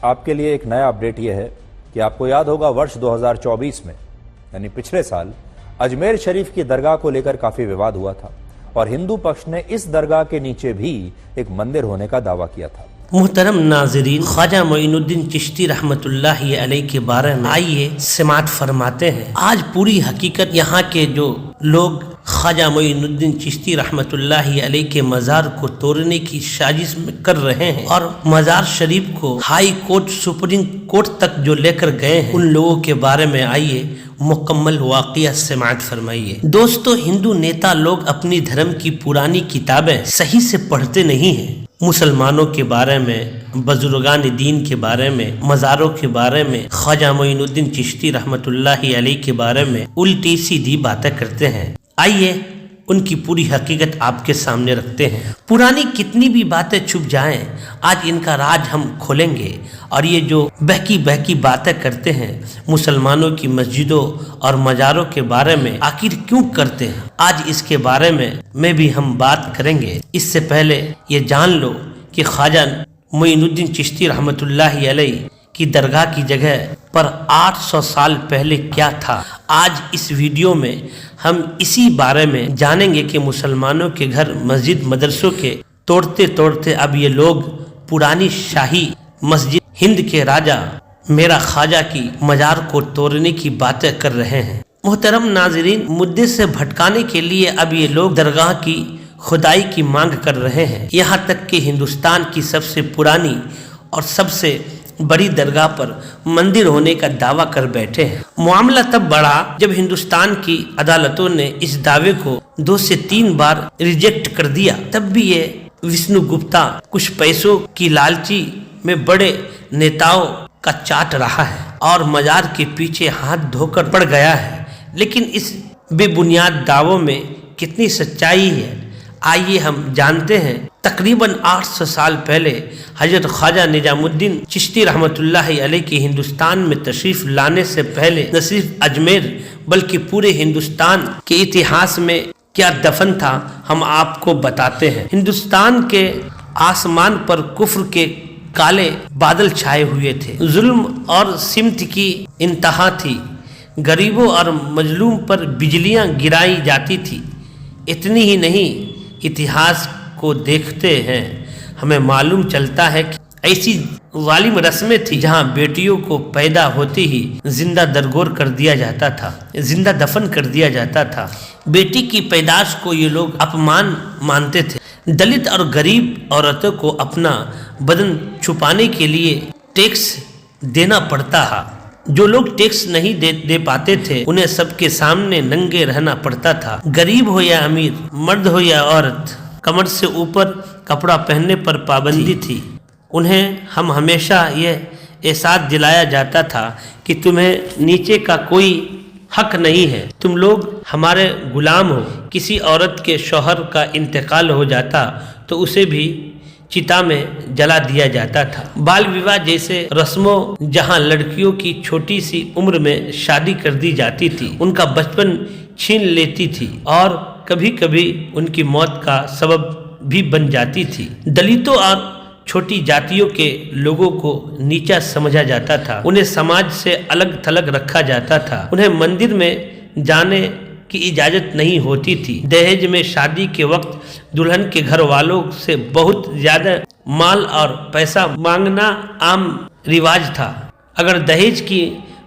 آپ کے لیے ایک نیا اپڈیٹ یہ ہے کہ آپ کو یاد ہوگا ورش 2024 میں یعنی پچھلے سال اجمیر شریف کی درگاہ کو لے کر کافی وواد ہوا تھا اور ہندو پکش نے اس درگاہ کے نیچے بھی ایک مندر ہونے کا دعویٰ کیا تھا۔ محترم ناظرین، خواجہ معین الدین چشتی رحمت اللہ علیہ کے بارے میں آئیے سماعت فرماتے ہیں۔ آج پوری حقیقت یہاں کے جو لوگ خواجہ معین الدین چشتی رحمت اللہ علیہ کے مزار کو توڑنے کی سازش کر رہے ہیں اور مزار شریف کو ہائی کورٹ سپریم کورٹ تک جو لے کر گئے ہیں، ان لوگوں کے بارے میں آئیے مکمل واقعہ سماعت فرمائیے۔ دوستو، ہندو نیتا لوگ اپنی دھرم کی پرانی کتابیں صحیح سے پڑھتے نہیں ہیں۔ مسلمانوں کے بارے میں، بزرگان دین کے بارے میں، مزاروں کے بارے میں، خواجہ معین الدین چشتی رحمت اللہ علیہ کے بارے میں الٹی سیدھی باتیں کرتے ہیں۔ آئیے ان کی پوری حقیقت آپ کے سامنے رکھتے ہیں۔ پرانی کتنی بھی باتیں چھپ جائیں، آج ان کا راج ہم کھولیں گے۔ اور یہ جو بہکی باتیں کرتے ہیں مسلمانوں کی مسجدوں اور مزاروں کے بارے میں، آخر کیوں کرتے ہیں، آج اس کے بارے میں بھی ہم بات کریں گے۔ اس سے پہلے یہ جان لو کہ خواجہ معین الدین چشتی رحمت اللہ علیہ کی درگاہ کی جگہ پر 800 سال پہلے کیا تھا۔ آج اس ویڈیو میں ہم اسی بارے میں جانیں گے کہ مسلمانوں کے گھر، مسجد، مدرسوں کے توڑتے اب یہ لوگ پرانی شاہی مسجد ہند کے راجہ میرا خواجہ کی مزار کو توڑنے کی باتیں کر رہے ہیں۔ محترم ناظرین، مدعے سے بھٹکانے کے لیے اب یہ لوگ درگاہ کی کھدائی کی مانگ کر رہے ہیں، یہاں تک کہ ہندوستان کی سب سے پرانی اور سب سے بڑی درگاہ پر مندر ہونے کا دعویٰ کر بیٹھے ہیں۔ معاملہ تب بڑھا جب ہندوستان کی عدالتوں نے اس دعوے کو 2 سے 3 بار ریجیکٹ کر دیا۔ تب بھی یہ وشنو گپتا کچھ پیسوں کی لالچی میں بڑے نیتاؤں کا چاٹ رہا ہے اور مزار کے پیچھے ہاتھ دھو کر پڑ گیا ہے۔ لیکن اس بے بنیاد دعووں میں کتنی سچائی ہے، آئیے ہم جانتے ہیں۔ تقریباً 800 سال پہلے حضرت خواجہ نظام الدین چشتی رحمت اللہ علیہ کے ہندوستان میں تشریف لانے سے پہلے نہ صرف اجمیر بلکہ پورے ہندوستان کے اتہاس میں کیا دفن تھا، ہم آپ کو بتاتے ہیں۔ ہندوستان کے آسمان پر کفر کے کالے بادل چھائے ہوئے تھے، ظلم اور سمت کی انتہا تھی، غریبوں اور مظلوم پر بجلیاں گرائی جاتی تھی۔ اتنی ہی نہیں، اتہاس کو دیکھتے ہیں ہمیں معلوم چلتا ہے کہ ایسی ظالم رسمیں تھی جہاں بیٹیوں کو پیدا ہوتے ہی زندہ درگور کر دیا جاتا تھا، زندہ دفن کر دیا جاتا تھا۔ بیٹی کی پیدائش کو یہ لوگ اپمان مانتے تھے۔ دلت اور غریب عورتوں کو اپنا بدن چھپانے کے لیے ٹیکس دینا پڑتا تھا۔ جو لوگ ٹیکس نہیں دے پاتے تھے انہیں سب کے سامنے ننگے رہنا پڑتا تھا۔ غریب ہو یا امیر، مرد ہو یا عورت، کمر سے اوپر کپڑا پہننے پر پابندی تھی۔ انہیں ہم ہمیشہ یہ احساس دلایا جاتا تھا کہ تمہیں نیچے کا کوئی حق نہیں ہے، تم لوگ ہمارے غلام ہو۔ کسی عورت کے شوہر کا انتقال ہو جاتا تو اسے بھی چتا میں جلا دیا جاتا تھا۔ بال وواہ جیسے رسموں جہاں لڑکیوں کی چھوٹی سی عمر میں شادی کر دی جاتی تھی، ان کا بچپن چھین لیتی تھی اور کبھی کبھی ان کی موت کا سبب بھی بن جاتی تھی۔ دلتوں اور چھوٹی جاتیوں کے لوگوں کو نیچا سمجھا جاتا تھا، انہیں سماج سے الگ تھلگ رکھا جاتا تھا، انہیں مندر میں جانے کی اجازت نہیں ہوتی تھی۔ دہیج میں شادی کے وقت دلہن کے گھر والوں سے بہت زیادہ مال اور پیسہ مانگنا عام رواج تھا۔ اگر دہیج کی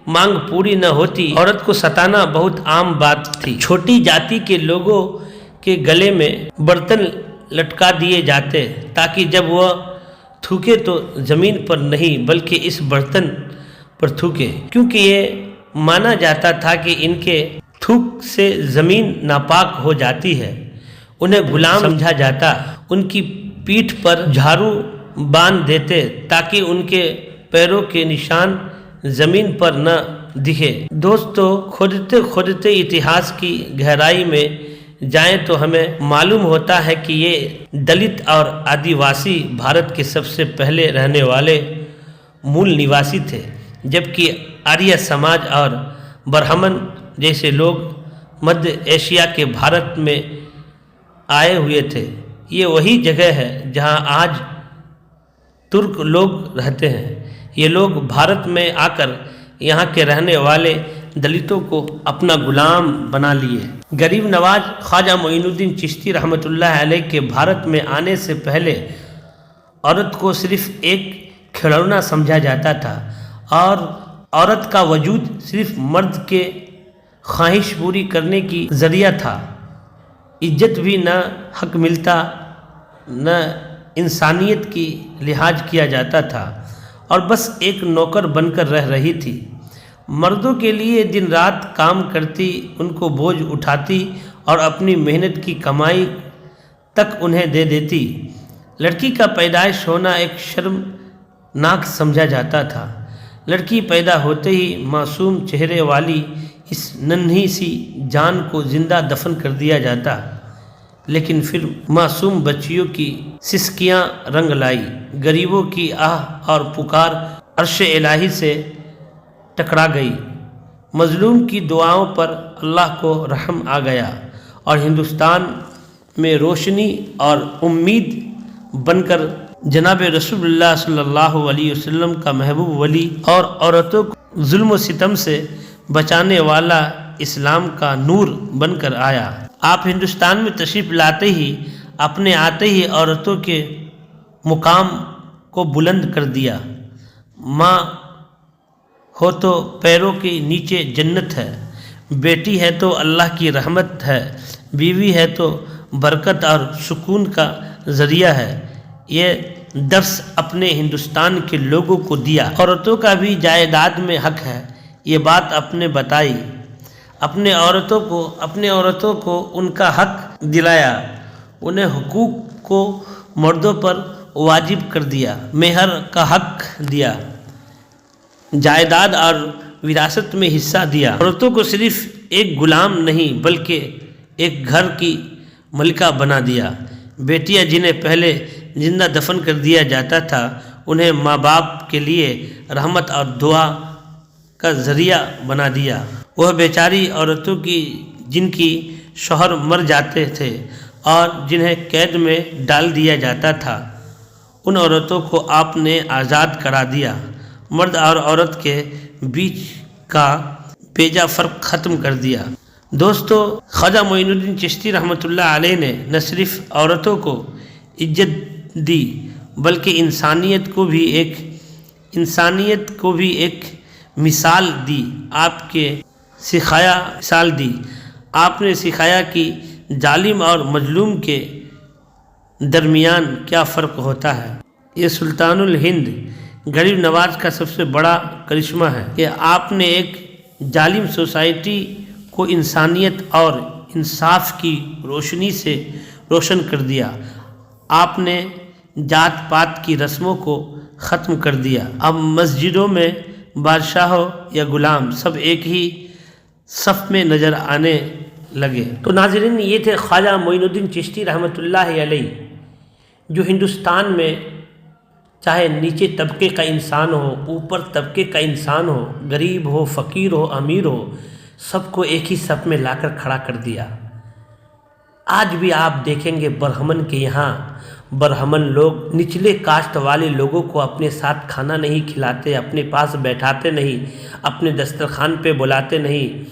مانگ پوری نہ ہوتی، عورت کو ستانا بہت عام بات تھی۔ چھوٹی جاتی کے لوگوں کے گلے میں برتن لٹکا دیے جاتے تاکہ جب وہ تھوکے تو زمین پر نہیں بلکہ اس برتن پر تھوکے، کیونکہ یہ مانا جاتا تھا کہ ان کے تھوک سے زمین ناپاک ہو جاتی ہے۔ انہیں غلام سمجھا جاتا، ان کی پیٹھ پر جھاڑو باندھ دیتے تاکہ ان کے پیروں کے نشان زمین پر نہ دکھے۔ دوستو، کھودتے اتہاس کی گہرائی میں جائیں تو ہمیں معلوم ہوتا ہے کہ یہ دلت اور آدیواسی بھارت کے سب سے پہلے رہنے والے مول نواسی تھے، جبکہ آریہ سماج اور برہمن جیسے لوگ مدھیہ ایشیا کے بھارت میں آئے ہوئے تھے۔ یہ وہی جگہ ہے جہاں آج ترک لوگ رہتے ہیں۔ یہ لوگ بھارت میں آ کر یہاں کے رہنے والے دلتوں کو اپنا غلام بنا لیے۔ غریب نواز خواجہ معین الدین چشتی رحمۃ اللہ علیہ کے بھارت میں آنے سے پہلے عورت کو صرف ایک کھلونا سمجھا جاتا تھا اور عورت کا وجود صرف مرد کے خواہش پوری کرنے کی ذریعہ تھا۔ عزت بھی نہ حق ملتا، نہ انسانیت کی لحاظ کیا جاتا تھا، اور بس ایک نوکر بن کر رہ رہی تھی۔ مردوں کے لیے دن رات کام کرتی، ان کو بوجھ اٹھاتی اور اپنی محنت کی کمائی تک انہیں دے دیتی۔ لڑکی کا پیدائش ہونا ایک شرمناک سمجھا جاتا تھا۔ لڑکی پیدا ہوتے ہی معصوم چہرے والی اس ننھی سی جان کو زندہ دفن کر دیا جاتا، لیکن پھر معصوم بچیوں کی سسکیاں رنگ لائی، غریبوں کی آہ اور پکار عرش الہی سے ٹکرا گئی، مظلوم کی دعاؤں پر اللہ کو رحم آ گیا، اور ہندوستان میں روشنی اور امید بن کر جناب رسول اللہ صلی اللہ علیہ وسلم کا محبوب ولی اور عورتوں کو ظلم و ستم سے بچانے والا اسلام کا نور بن کر آیا۔ آپ ہندوستان میں تشریف لاتے ہی، اپنے آتے ہی عورتوں کے مقام کو بلند کر دیا۔ ماں ہو تو پیروں کے نیچے جنت ہے، بیٹی ہے تو اللہ کی رحمت ہے، بیوی ہے تو برکت اور سکون کا ذریعہ ہے۔ یہ درس اپنے ہندوستان کے لوگوں کو دیا۔ عورتوں کا بھی جائیداد میں حق ہے، یہ بات آپ نے بتائی۔ اپنے عورتوں کو ان کا حق دلایا، انہیں حقوق کو مردوں پر واجب کر دیا، مہر کا حق دیا، جائیداد اور وراثت میں حصہ دیا۔ عورتوں کو صرف ایک غلام نہیں بلکہ ایک گھر کی ملکہ بنا دیا۔ بیٹیاں جنہیں پہلے زندہ دفن کر دیا جاتا تھا، انہیں ماں باپ کے لیے رحمت اور دعا کا ذریعہ بنا دیا۔ وہ بیچاری عورتوں کی جن کی شوہر مر جاتے تھے اور جنہیں قید میں ڈال دیا جاتا تھا، ان عورتوں کو آپ نے آزاد کرا دیا۔ مرد اور عورت کے بیچ کا بیجا فرق ختم کر دیا۔ دوستو، خواجہ معین الدین چشتی رحمۃ اللہ علیہ نے نہ صرف عورتوں کو عزت دی بلکہ انسانیت کو بھی ایک مثال دی۔ آپ نے سکھایا کہ ظالم اور مظلوم کے درمیان کیا فرق ہوتا ہے۔ یہ سلطان الہند غریب نواز کا سب سے بڑا کرشمہ ہے کہ آپ نے ایک ظالم سوسائٹی کو انسانیت اور انصاف کی روشنی سے روشن کر دیا۔ آپ نے ذات پات کی رسموں کو ختم کر دیا۔ اب مسجدوں میں بادشاہ ہو یا غلام، سب ایک ہی صف میں نظر آنے لگے۔ تو ناظرین، یہ تھے خواجہ معین الدین چشتی رحمۃ اللہ علیہ، جو ہندوستان میں چاہے نیچے طبقے کا انسان ہو، اوپر طبقے کا انسان ہو، غریب ہو، فقیر ہو، امیر ہو، سب کو ایک ہی صف میں لا کر کھڑا کر دیا۔ آج بھی آپ دیکھیں گے برہمن کے یہاں برہمن لوگ نچلے کاسٹ والے لوگوں کو اپنے ساتھ کھانا نہیں کھلاتے، اپنے پاس بیٹھاتے نہیں، اپنے دسترخوان پہ بلاتے نہیں،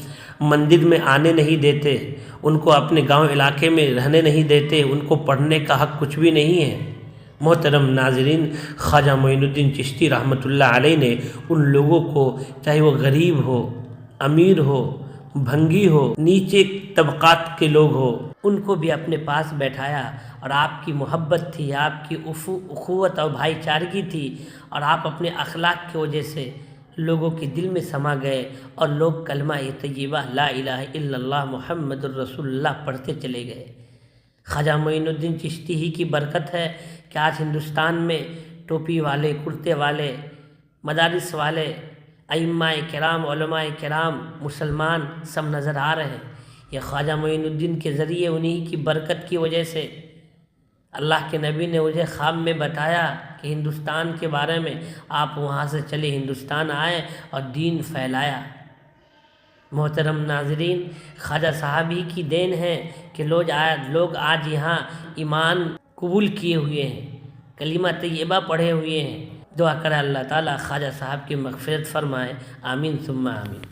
مندر میں آنے نہیں دیتے، ان کو اپنے گاؤں علاقے میں رہنے نہیں دیتے، ان کو پڑھنے کا حق کچھ بھی نہیں ہے۔ محترم ناظرین، خواجہ معین الدین چشتی رحمۃ اللہ علیہ نے ان لوگوں کو، چاہے وہ غریب ہو، امیر ہو، بھنگی ہو، نیچے طبقات کے لوگ ہو، ان کو بھی اپنے پاس بیٹھایا، اور آپ کی محبت تھی، آپ کی اخوت اور بھائی چارگی تھی، اور آپ اپنے اخلاق کی وجہ سے لوگوں کے دل میں سما گئے، اور لوگ کلمہ طیبہ لا الہ الا اللہ محمد الرسول اللہ پڑھتے چلے گئے۔ خواجہ معین الدین چشتی ہی کی برکت ہے کہ آج ہندوستان میں ٹوپی والے، کرتے والے، مدارس والے، ائمہ کرام، علماء کرام، مسلمان سب نظر آ رہے ہیں۔ یہ خواجہ معین الدین کے ذریعے، انہی کی برکت کی وجہ سے اللہ کے نبی نے مجھے خواب میں بتایا کہ ہندوستان کے بارے میں، آپ وہاں سے چلے ہندوستان آئے اور دین پھیلایا۔ محترم ناظرین، خواجہ صاحب ہی کی دین ہے کہ لوگ آج یہاں ایمان قبول کیے ہوئے ہیں، کلمہ طیبہ پڑھے ہوئے ہیں، دعا کرے اللہ تعالیٰ خواجہ صاحب کی مغفرت فرمائے، آمین ثم آمین۔